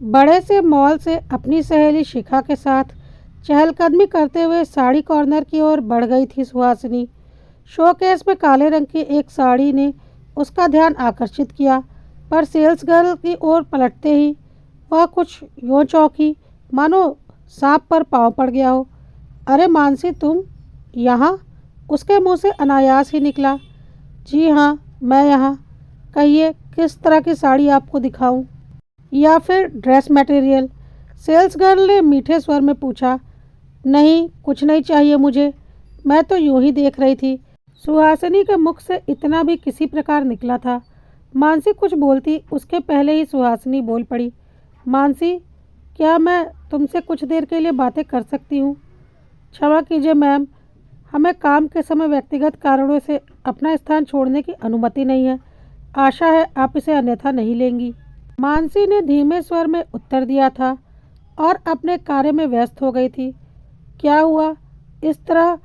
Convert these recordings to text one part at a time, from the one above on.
बड़े से मॉल से अपनी सहेली शिखा के साथ चहलकदमी करते हुए साड़ी कॉर्नर की ओर बढ़ गई थी सुहासिनी। शोकेस में काले रंग की एक साड़ी ने उसका ध्यान आकर्षित किया, पर सेल्स गर्ल की ओर पलटते ही वह कुछ यूं चौंकी मानो सांप पर पाँव पड़ गया हो। अरे मानसी, तुम यहाँ? उसके मुंह से अनायास ही निकला। जी हाँ, मैं यहाँ। कहिए, किस तरह की साड़ी आपको दिखाऊं? या फिर ड्रेस मटेरियल? सेल्स गर्ल ने मीठे स्वर में पूछा। नहीं, कुछ नहीं चाहिए मुझे, मैं तो यूं ही देख रही थी। सुहासिनी के मुख से इतना भी किसी प्रकार निकला था। मानसी कुछ बोलती उसके पहले ही सुहासिनी बोल पड़ी। मानसी, क्या मैं तुमसे कुछ देर के लिए बातें कर सकती हूँ? क्षमा कीजिए मैम, हमें काम के समय व्यक्तिगत कारणों से अपना स्थान छोड़ने की अनुमति नहीं है। आशा है आप इसे अन्यथा नहीं लेंगी। मानसी ने धीमे स्वर में उत्तर दिया था और अपने कार्य में व्यस्त हो गई थी। क्या हुआ? इस तरह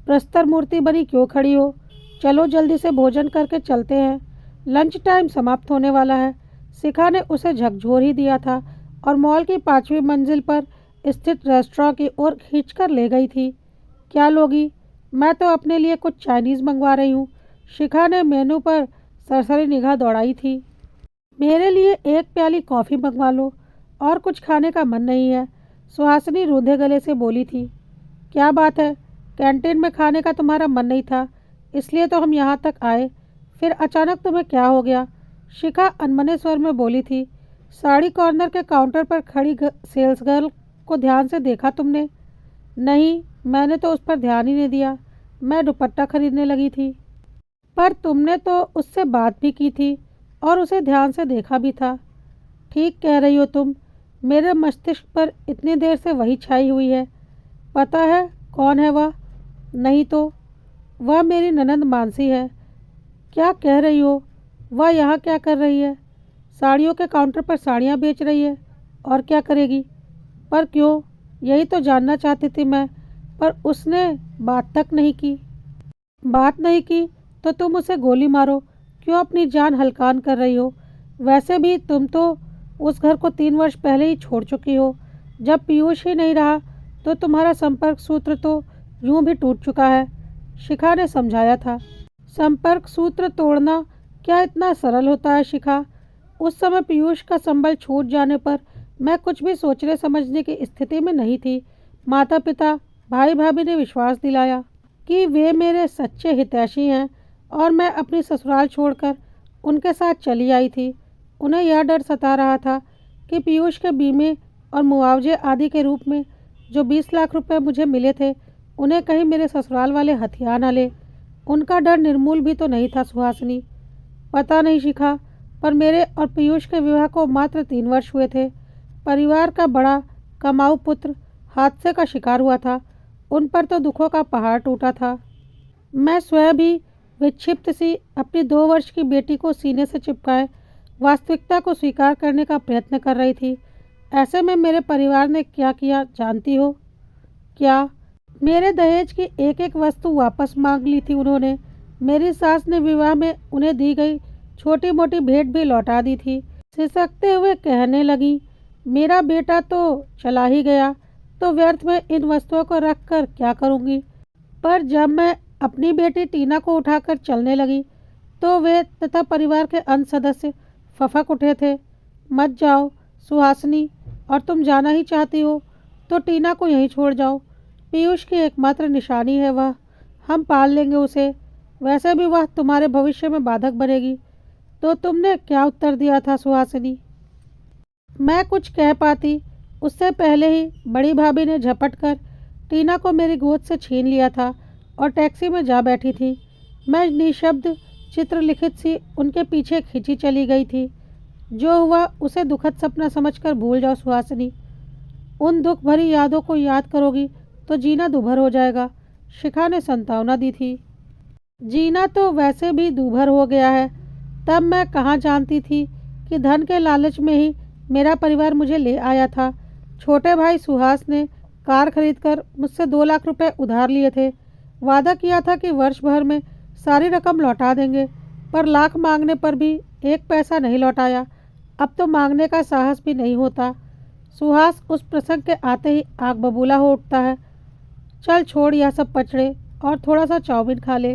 प्रस्तर मूर्ति बनी क्यों खड़ी हो? चलो जल्दी से भोजन करके चलते हैं, लंच टाइम समाप्त होने वाला है। शिखा ने उसे झकझोर ही दिया था और मॉल की 5वीं मंजिल पर स्थित रेस्टोरेंट की ओर खींचकर ले गई थी। क्या लोगी? मैं तो अपने लिए कुछ चाइनीज़ मंगवा रही हूँ। शिखा ने मेनू पर सरसरी निगाह दौड़ाई थी। मेरे लिए एक प्याली कॉफ़ी मंगवा लो, और कुछ खाने का मन नहीं है, सुहासिनी रूंधे गले से बोली थी। क्या बात है, कैंटीन में खाने का तुम्हारा मन नहीं था, इसलिए तो हम यहाँ तक आए। फिर अचानक तुम्हें क्या हो गया? शिखा अनमने स्वर में बोली थी। साड़ी कॉर्नर के काउंटर पर खड़ी सेल्स गर्ल को ध्यान से देखा तुमने? नहीं, मैंने तो उस पर ध्यान ही नहीं दिया, मैं दुपट्टा खरीदने लगी थी। पर तुमने तो उससे बात भी की थी और उसे ध्यान से देखा भी था। ठीक कह रही हो तुम, मेरे मस्तिष्क पर इतनी देर से वही छाई हुई है। पता है कौन है वह? नहीं तो। वह मेरी ननंद मानसी है। क्या कह रही हो? वह यहाँ क्या कर रही है? साड़ियों के काउंटर पर साड़ियाँ बेच रही है, और क्या करेगी? पर क्यों, यही तो जानना चाहती थी मैं। पर उसने बात तक नहीं की। बात नहीं की तो तुम उसे गोली मारो, क्यों अपनी जान हल्कान कर रही हो? वैसे भी तुम तो उस घर को 3 वर्ष पहले ही छोड़ चुकी हो। जब पीयूष ही नहीं रहा तो तुम्हारा संपर्क सूत्र तो यूं भी टूट चुका है, शिखा ने समझाया था। संपर्क सूत्र तोड़ना क्या इतना सरल होता है शिखा? उस समय पीयूष का संबल छूट जाने पर मैं कुछ भी सोचने समझने की स्थिति में नहीं थी। माता पिता, भाई भाभी ने विश्वास दिलाया कि वे मेरे सच्चे हितैषी हैं, और मैं अपनी ससुराल छोड़कर उनके साथ चली आई थी। उन्हें यह डर सता रहा था कि पीयूष के बीमे और मुआवजे आदि के रूप में जो 20 लाख रुपए मुझे मिले थे, उन्हें कहीं मेरे ससुराल वाले हथिया न ले। उनका डर निर्मूल भी तो नहीं था सुहासिनी। पता नहीं शिखा, पर मेरे और पीयूष के विवाह को मात्र 3 वर्ष हुए थे। परिवार का बड़ा कमाऊ पुत्र हादसे का शिकार हुआ था, उन पर तो दुखों का पहाड़ टूटा था। मैं स्वयं भी विक्षिप्त सी अपनी 2 वर्ष की बेटी को सीने से चिपकाए वास्तविकता को स्वीकार करने का प्रयत्न कर रही थी। ऐसे में मेरे परिवार ने क्या किया जानती हो? क्या? मेरे दहेज की एक एक वस्तु वापस मांग ली थी उन्होंने। मेरी सास ने विवाह में उन्हें दी गई छोटी मोटी भेंट भी लौटा दी थी। सिसकते हुए कहने लगी, मेरा बेटा तो चला ही गया, तो व्यर्थ में इन वस्तुओं को रख कर क्या करूँगी? पर जब मैं अपनी बेटी टीना को उठाकर चलने लगी तो वे तथा परिवार के अन्य सदस्य फफक उठे थे। मत जाओ सुहासिनी, और तुम जाना ही चाहती हो तो टीना को यहीं छोड़ जाओ। पीयूष की एकमात्र निशानी है वह, हम पाल लेंगे उसे। वैसे भी वह तुम्हारे भविष्य में बाधक बनेगी। तो तुमने क्या उत्तर दिया था सुहासिनी? मैं कुछ कह पाती उससे पहले ही बड़ी भाभी ने झपट कर टीना को मेरी गोद से छीन लिया था और टैक्सी में जा बैठी थी। मैं निशब्द चित्रलिखित सी उनके पीछे खिंची चली गई थी। जो हुआ उसे दुखद सपना समझकर भूल जाओ सुहासिनी। उन दुख भरी यादों को याद करोगी तो जीना दूभर हो जाएगा, शिखा ने संतावना दी थी। जीना तो वैसे भी दूभर हो गया है। तब मैं कहाँ जानती थी कि धन के लालच में ही मेरा परिवार मुझे ले आया था। छोटे भाई सुहास ने कार खरीदकर मुझसे 2 लाख रुपए उधार लिए थे। वादा किया था कि वर्ष भर में सारी रकम लौटा देंगे, पर लाख मांगने पर भी एक पैसा नहीं लौटाया। अब तो मांगने का साहस भी नहीं होता। सुहास उस प्रसंग के आते ही आग बबूला हो उठता है। चल छोड़ यह सब पचड़े और थोड़ा सा चाउमीन खा ले,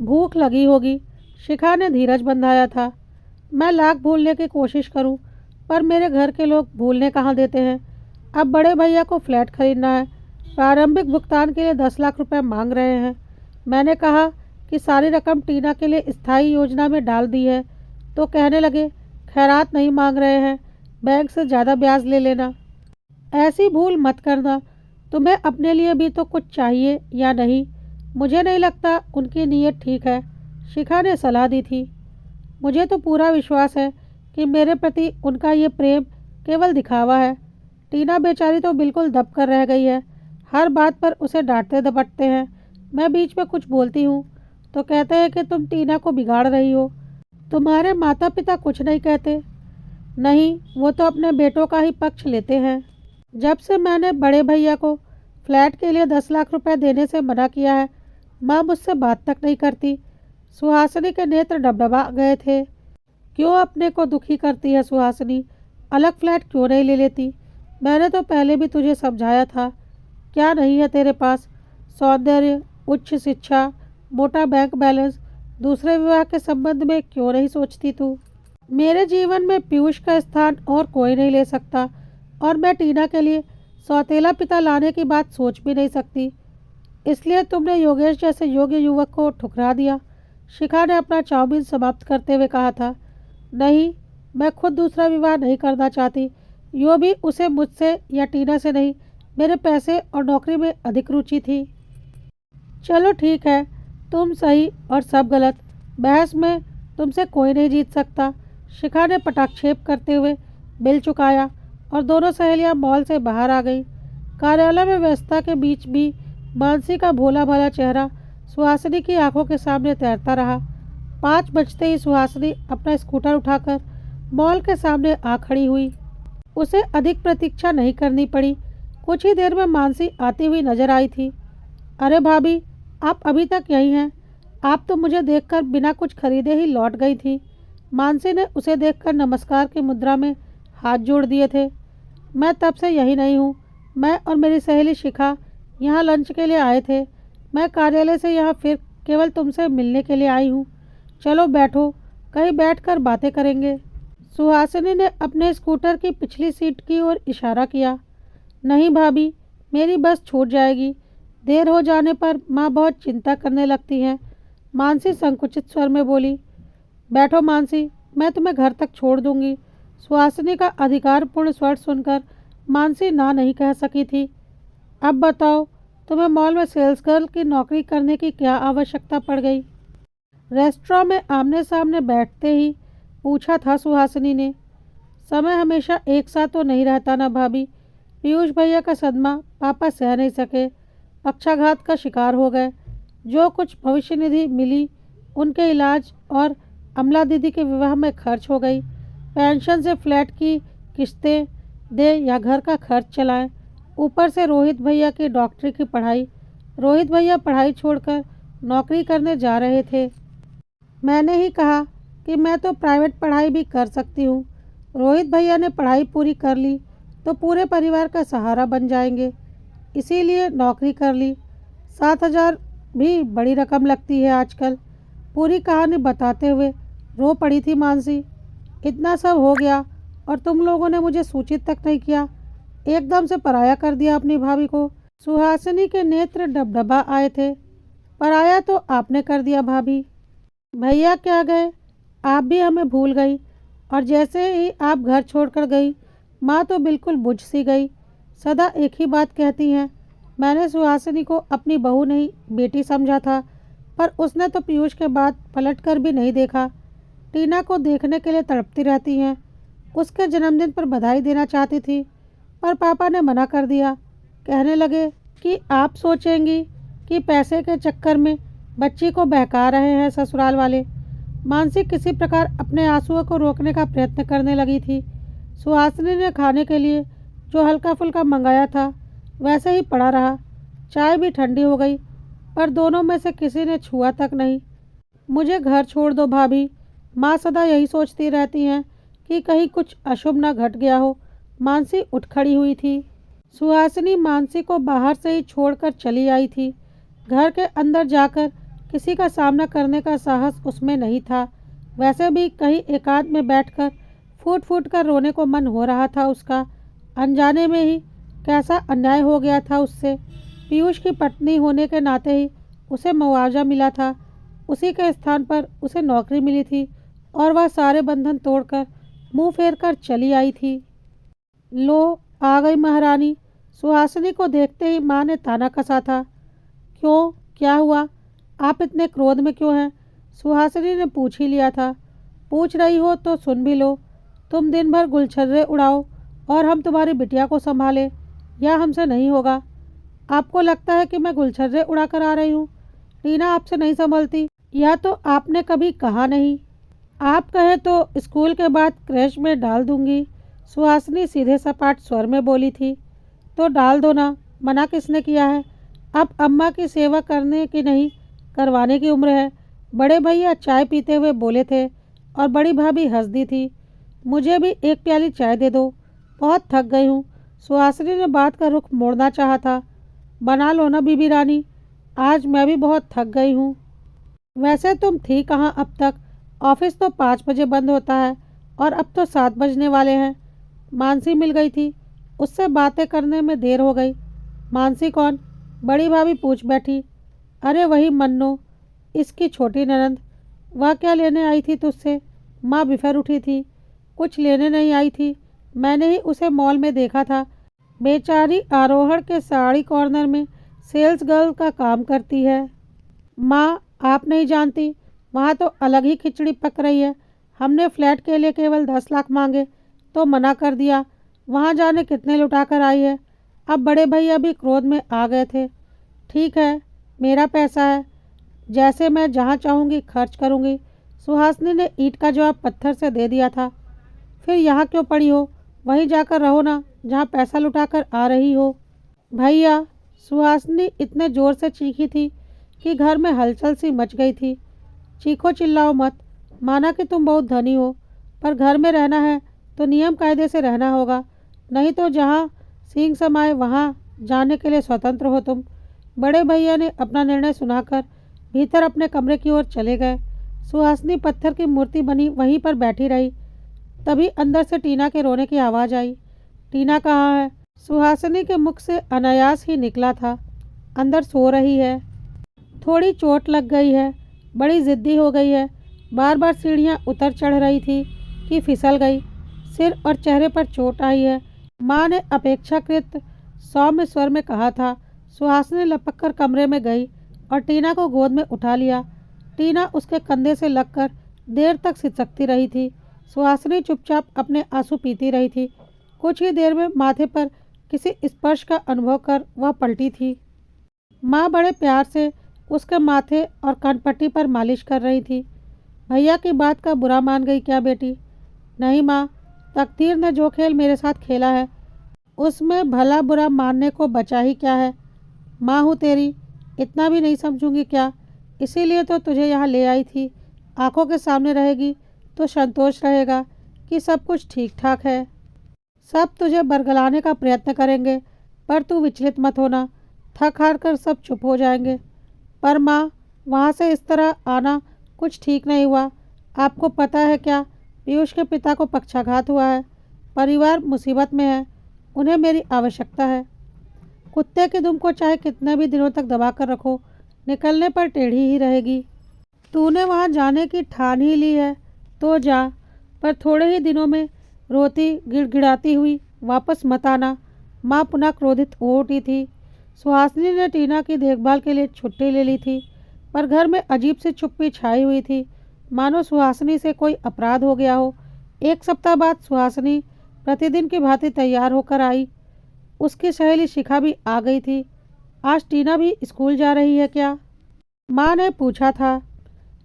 भूख लगी होगी। शिखा ने धीरज बंधाया था। मैं लाख भूलने की कोशिश करूं, पर मेरे घर के लोग भूलने कहाँ देते हैं। अब बड़े भैया को फ्लैट खरीदना है। प्रारंभिक भुगतान के लिए 10 लाख रुपए मांग रहे हैं। मैंने कहा कि सारी रकम टीना के लिए स्थायी योजना में डाल दी है, तो कहने लगे खैरात नहीं मांग रहे हैं, बैंक से ज़्यादा ब्याज ले लेना। ऐसी भूल मत करना। तुम्हें अपने लिए भी तो कुछ चाहिए या नहीं? मुझे नहीं लगता उनकी नीयत ठीक है, शिखा ने सलाह दी थी। मुझे तो पूरा विश्वास है कि मेरे प्रति उनका ये प्रेम केवल दिखावा है। टीना बेचारी तो बिल्कुल दब कर रह गई है। हर बात पर उसे डांटते दपटते हैं। मैं बीच में कुछ बोलती हूँ तो कहते हैं कि तुम टीना को बिगाड़ रही हो। तुम्हारे माता पिता कुछ नहीं कहते? नहीं, वो तो अपने बेटों का ही पक्ष लेते हैं। जब से मैंने बड़े भैया को फ्लैट के लिए 10 लाख रुपए देने से मना किया है, माँ मुझसे बात तक नहीं करती। सुहासिनी के नेत्र डबडबा गए थे। क्यों अपने को दुखी करती है सुहासिनी? अलग फ्लैट क्यों नहीं ले लेती? मैंने तो पहले भी तुझे समझाया था। क्या नहीं है तेरे पास? सौंदर्य, उच्च शिक्षा, मोटा बैंक बैलेंस। दूसरे विवाह के संबंध में क्यों नहीं सोचती तू? मेरे जीवन में पीयूष का स्थान और कोई नहीं ले सकता, और मैं टीना के लिए सौतेला पिता लाने की बात सोच भी नहीं सकती। इसलिए तुमने योगेश जैसे योग्य युवक को ठुकरा दिया। शिखा ने अपना चाउमीन समाप्त करते हुए कहा था। नहीं, मैं खुद दूसरा विवाह नहीं करना चाहती। यो भी उसे मुझसे या टीना से नहीं, मेरे पैसे और नौकरी में अधिक रुचि थी। चलो ठीक है, तुम सही और सब गलत। बहस में तुमसे कोई नहीं जीत सकता। शिखा ने पटाक्षेप करते हुए बिल चुकाया और दोनों सहेलियां मॉल से बाहर आ गईं। कार्यालय में व्यस्तता के बीच भी मानसी का भोला भाला चेहरा सुहासिनी की आंखों के सामने तैरता रहा। 5 बजते ही सुहासिनी अपना स्कूटर उठाकर मॉल के सामने आ खड़ी हुई। उसे अधिक प्रतीक्षा नहीं करनी पड़ी। कुछ ही देर में मानसी आती हुई नजर आई थी। अरे भाभी, आप अभी तक यहीं हैं? आप तो मुझे देखकर बिना कुछ खरीदे ही लौट गई थी। मानसी ने उसे देखकर नमस्कार की मुद्रा में हाथ जोड़ दिए थे। मैं तब से यही नहीं हूँ। मैं और मेरी सहेली शिखा यहाँ लंच के लिए आए थे। मैं कार्यालय से यहाँ फिर केवल तुमसे मिलने के लिए आई हूँ। चलो बैठो, कहीं बैठकर बातें करेंगे। सुहासिनी ने अपने स्कूटर की पिछली सीट की ओर इशारा किया। नहीं भाभी, मेरी बस छूट जाएगी। देर हो जाने पर माँ बहुत चिंता करने लगती हैं। मानसी संकुचित स्वर में बोली। बैठो मानसी, मैं तुम्हें घर तक छोड़ दूंगी। सुहासिनी का अधिकारपूर्ण स्वर सुनकर मानसी ना नहीं कह सकी थी। अब बताओ, तुम्हें मॉल में सेल्स गर्ल की नौकरी करने की क्या आवश्यकता पड़ गई? रेस्टोरेंट में आमने सामने बैठते ही पूछा था सुहासिनी ने। समय हमेशा एक साथ तो नहीं रहता ना भाभी। पीयूष भैया का सदमा पापा सह नहीं सके, पक्षाघात का शिकार हो गए। जो कुछ भविष्य निधि मिली उनके इलाज और अमला दीदी के विवाह में खर्च हो गई। पेंशन से फ्लैट की किस्तें दे या घर का खर्च चलाएं। ऊपर से रोहित भैया की डॉक्टरी की पढ़ाई। रोहित भैया पढ़ाई छोड़कर नौकरी करने जा रहे थे। मैंने ही कहा कि मैं तो प्राइवेट पढ़ाई भी कर सकती हूँ। रोहित भैया ने पढ़ाई पूरी कर ली तो पूरे परिवार का सहारा बन जाएंगे, इसीलिए नौकरी कर ली। 7,000 भी बड़ी रकम लगती है आजकल। पूरी कहानी बताते हुए रो पड़ी थी मानसी। इतना सब हो गया और तुम लोगों ने मुझे सूचित तक नहीं किया। एकदम से पराया कर दिया अपनी भाभी को। सुहासिनी के नेत्र डबडबा आए थे। पराया तो आपने कर दिया भाभी। भैया क्या गए, आप भी हमें भूल गई। और जैसे ही आप घर छोड़कर गई, माँ तो बिल्कुल बुझ सी गई। सदा एक ही बात कहती हैं। मैंने सुहासिनी को अपनी बहू नहीं बेटी समझा था, पर उसने तो पीयूष के बाद पलट कर भी नहीं देखा। टीना को देखने के लिए तड़पती रहती हैं। उसके जन्मदिन पर बधाई देना चाहती थी, पर पापा ने मना कर दिया। कहने लगे कि आप सोचेंगी कि पैसे के चक्कर में बच्ची को बहका रहे हैं ससुराल वाले। मानसी किसी प्रकार अपने आंसुओं को रोकने का प्रयत्न करने लगी थी। सुहासिनी ने खाने के लिए जो हल्का फुल्का मंगाया था वैसे ही पड़ा रहा। चाय भी ठंडी हो गई, पर दोनों में से किसी ने छुआ तक नहीं। मुझे घर छोड़ दो भाभी। माँ सदा यही सोचती रहती हैं कि कहीं कुछ अशुभ ना घट गया हो मानसी उठ खड़ी हुई थी। सुहासिनी मानसी को बाहर से ही छोड़कर चली आई थी। घर के अंदर जाकर किसी का सामना करने का साहस उसमें नहीं था। वैसे भी कहीं एकांत में बैठकर फूट फूट कर रोने को मन हो रहा था उसका। अनजाने में ही कैसा अन्याय हो गया था उससे। पीयूष की पत्नी होने के नाते ही उसे मुआवजा मिला था। उसी के स्थान पर उसे नौकरी मिली थी और वह सारे बंधन तोड़कर मुंह फेर कर चली आई थी। लो आ गई महारानी। सुहासिनी को देखते ही माँ ने ताना कसा था। क्यों, क्या हुआ? आप इतने क्रोध में क्यों हैं? सुहासिनी ने पूछ ही लिया था। पूछ रही हो तो सुन भी लो। तुम दिन भर गुलछर्रे उड़ाओ और हम तुम्हारी बिटिया को संभाले, यह हमसे नहीं होगा। आपको लगता है कि मैं गुलछर्रे उड़ा कर आ रही हूँ? टीना आपसे नहीं संभलती, या तो आपने कभी कहा नहीं। आप कहें तो स्कूल के बाद क्रैश में डाल दूंगी। सुहासिनी सीधे सपाट स्वर में बोली थी। तो डाल दो ना, मना किसने किया है? अब अम्मा की सेवा करने की नहीं, करवाने की उम्र है। बड़े भैया चाय पीते हुए बोले थे और बड़ी भाभी हंस दी थी। मुझे भी एक प्याली चाय दे दो, बहुत थक गई हूँ। सुहासिनी ने बात का रुख मोड़ना चाहा था। बना लो ना बीबी रानी, आज मैं भी बहुत थक गई हूँ। वैसे तुम थी कहाँ अब तक? ऑफिस तो 5 बजे बंद होता है और अब तो 7 बजने वाले हैं। मानसी मिल गई थी, उससे बातें करने में देर हो गई। मानसी कौन? बड़ी भाभी पूछ बैठी। अरे वही मन्नो, इसकी छोटी ननंद। वह क्या लेने आई थी तुझसे? माँ बिफर उठी थी। कुछ लेने नहीं आई थी, मैंने ही उसे मॉल में देखा था। बेचारी आरोहण के साड़ी कॉर्नर में सेल्स गर्ल का काम करती है। माँ आप नहीं जानती, वहाँ तो अलग ही खिचड़ी पक रही है। हमने फ्लैट के लिए केवल 10 लाख मांगे तो मना कर दिया। वहाँ जाने कितने लुटा कर आई है। अब बड़े भैया भी क्रोध में आ गए थे। ठीक है, मेरा पैसा है, जैसे मैं जहाँ चाहूँगी खर्च करूँगी। सुहासिनी ने ईंट का जवाब पत्थर से दे दिया था। फिर यहाँ क्यों पड़ी हो? वहीं जाकर रहो ना जहाँ पैसा लुटा कर आ रही हो। भैया, सुहासिनी इतने ज़ोर से चीखी थी कि घर में हलचल सी मच गई थी। चीखो चिल्लाओ मत, माना कि तुम बहुत धनी हो, पर घर में रहना है तो नियम कायदे से रहना होगा, नहीं तो जहाँ सींग समाए वहाँ जाने के लिए स्वतंत्र हो तुम। बड़े भैया ने अपना निर्णय सुनाकर भीतर अपने कमरे की ओर चले गए। सुहासिनी पत्थर की मूर्ति बनी वहीं पर बैठी रही। तभी अंदर से टीना के रोने की आवाज़ आई। टीना कहाँ है? सुहासिनी के मुख से अनायास ही निकला था। अंदर सो रही है। थोड़ी चोट लग गई है, बड़ी ज़िद्दी हो गई है। बार बार सीढ़ियाँ उतर चढ़ रही थी कि फिसल गई। सिर और चेहरे पर चोट आई है, माँ ने अपेक्षाकृत सौम्य स्वर में कहा था। सुहासिनी लपक कर कमरे में गई और टीना को गोद में उठा लिया। टीना उसके कंधे से लगकर देर तक सिसकती रही थी। सुहासिनी चुपचाप अपने आंसू पीती रही थी। कुछ ही देर में माथे पर किसी स्पर्श का अनुभव कर वह पलटी थी। माँ बड़े प्यार से उसके माथे और कनपट्टी पर मालिश कर रही थी। भैया की बात का बुरा मान गई क्या बेटी? नहीं माँ, तकदीर ने जो खेल मेरे साथ खेला है उसमें भला बुरा मानने को बचा ही क्या है। माँ हूँ तेरी, इतना भी नहीं समझूंगी क्या? इसीलिए तो तुझे यहाँ ले आई थी। आंखों के सामने रहेगी तो संतोष रहेगा कि सब कुछ ठीक ठाक है। सब तुझे बरगलाने का प्रयत्न करेंगे, पर तू विचलित मत होना। थक हार कर सब चुप हो जाएंगे। पर माँ, वहाँ से इस तरह आना कुछ ठीक नहीं हुआ। आपको पता है क्या, पीयूष के पिता को पक्षाघात हुआ है। परिवार मुसीबत में है, उन्हें मेरी आवश्यकता है। कुत्ते की दुम को चाहे कितने भी दिनों तक दबा कर रखो, निकलने पर टेढ़ी ही रहेगी। तूने वहाँ जाने की ठान ही ली है तो जा, पर थोड़े ही दिनों में रोती गिड़गिड़ाती हुई वापस मत आना। माँ पुनः क्रोधित हो उठी थी। सुहासिनी ने टीना की देखभाल के लिए छुट्टी ले ली थी, पर घर में अजीब सी चुप्पी छाई हुई थी, मानो सुहासिनी से कोई अपराध हो गया हो। एक सप्ताह बाद सुहासिनी प्रतिदिन की भांति तैयार होकर आई। उसकी सहेली शिखा भी आ गई थी। आज टीना भी स्कूल जा रही है क्या? माँ ने पूछा था।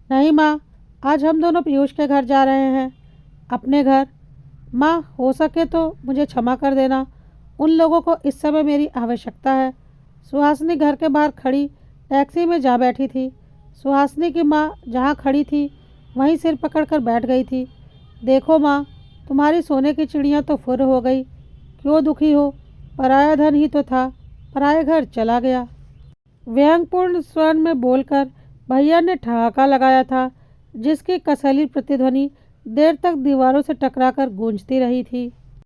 नहीं माँ, आज हम दोनों पीयूष के घर जा रहे हैं। अपने घर? माँ, हो सके तो मुझे क्षमा कर देना, उन लोगों को इस समय मेरी आवश्यकता है। सुहासिनी घर के बाहर खड़ी टैक्सी में जा बैठी थी। सुहासिनी की माँ जहाँ खड़ी थी वहीं सिर पकड़कर बैठ गई थी। देखो माँ, तुम्हारी सोने की चिड़िया तो फुर हो गई। क्यों दुखी हो, पराया धन ही तो था, पराये घर चला गया। व्यंग्यपूर्ण स्वर में बोलकर भैया ने ठहाका लगाया था, जिसकी कसैली प्रतिध्वनि देर तक दीवारों से टकराकर गूंजती रही थी।